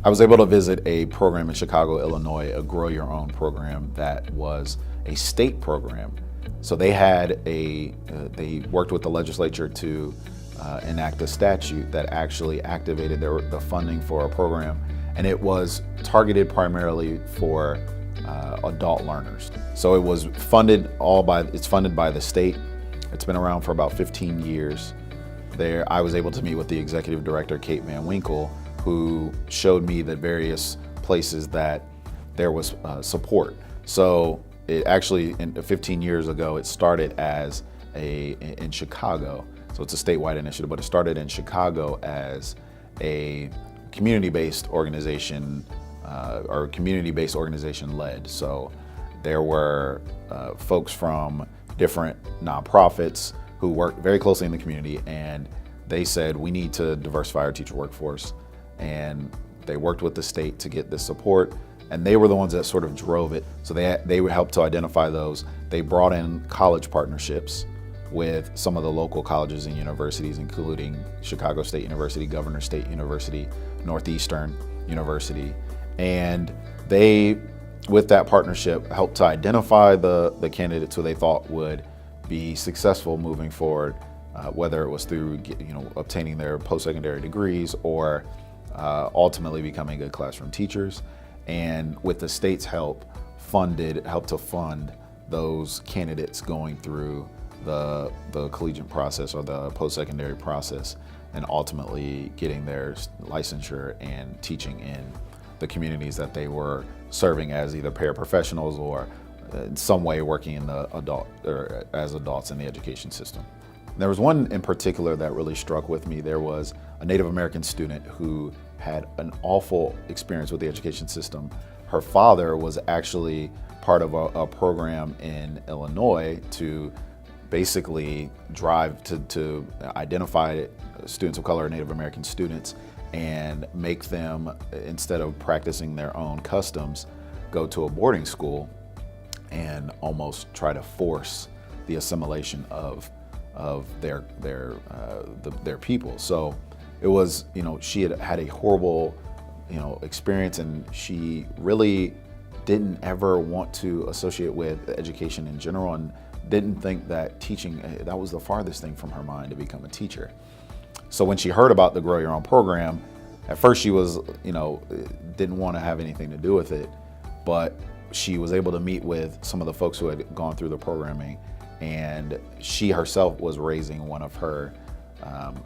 I was able to visit a program in Chicago, Illinois, a Grow Your Own program that was a state program. So they had they worked with the legislature to enact a statute that actually activated the funding for a program, and it was targeted primarily for adult learners. So it was funded it's funded by the state. It's been around for about 15 years. There, I was able to meet with the executive director, Kate Van Winkle, who showed me the various places that there was support. So it actually, 15 years ago, it started as in Chicago. So it's a statewide initiative, but it started in Chicago as a community-based organization or community-based organization led. So there were folks from different nonprofits who worked very closely in the community, and they said, we need to diversify our teacher workforce. And they worked with the state to get this support, and they were the ones that sort of drove it. So they would help to identify those. They brought in college partnerships with some of the local colleges and universities, including Chicago State University, Governor State University, Northeastern University. And they, with that partnership, helped to identify the candidates who they thought would be successful moving forward, whether it was through obtaining their post-secondary degrees or ultimately becoming good classroom teachers. And with the state's help, helped to fund those candidates going through the collegiate process or the post-secondary process, and ultimately getting their licensure and teaching in the communities that they were serving as either paraprofessionals or in some way working in the as adults in the education system. There was one in particular that really struck with me. There was a Native American student who had an awful experience with the education system. Her father was actually part of a program in Illinois to basically drive to identify students of color, Native American students, and make them, instead of practicing their own customs, go to a boarding school and almost try to force the assimilation of their people. So it was, she had a horrible, experience, and she really didn't ever want to associate with education in general, and didn't think that teaching, that was the farthest thing from her mind to become a teacher. So when she heard about the Grow Your Own program, at first she was, didn't want to have anything to do with it, but she was able to meet with some of the folks who had gone through the programming, and she herself was raising one of her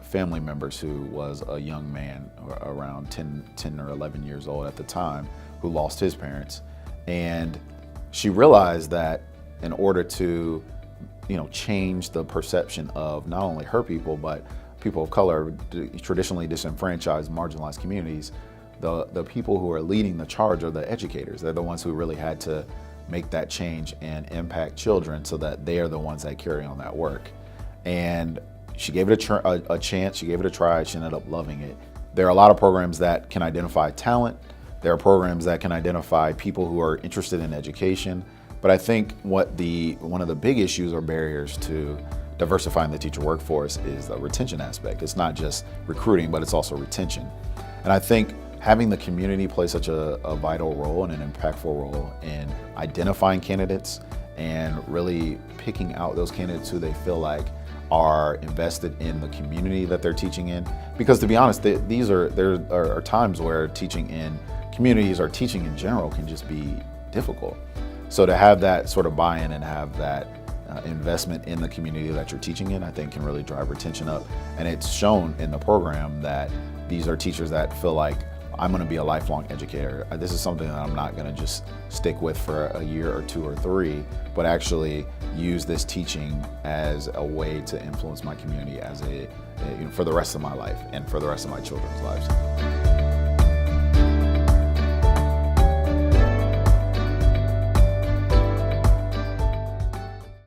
family members who was a young man around 10 or 11 years old at the time, who lost his parents. And she realized that in order to, change the perception of not only her people, but people of color, traditionally disenfranchised, marginalized communities, the people who are leading the charge are the educators. They're the ones who really had to make that change and impact children, so that they are the ones that carry on that work. And she gave it a chance, she gave it a try, she ended up loving it. There are a lot of programs that can identify talent. There are programs that can identify people who are interested in education. But I think one of the big issues or barriers to diversifying the teacher workforce is the retention aspect. It's not just recruiting, but it's also retention. And I think having the community play such a vital role and an impactful role in identifying candidates and really picking out those candidates who they feel like are invested in the community that they're teaching in. Because to be honest, there are times where teaching in communities or teaching in general can just be difficult. So to have that sort of buy-in and have that investment in the community that you're teaching in, I think can really drive retention up. And it's shown in the program that these are teachers that feel like, I'm going to be a lifelong educator. This is something that I'm not going to just stick with for a year or two or three, but actually use this teaching as a way to influence my community as for the rest of my life and for the rest of my children's lives.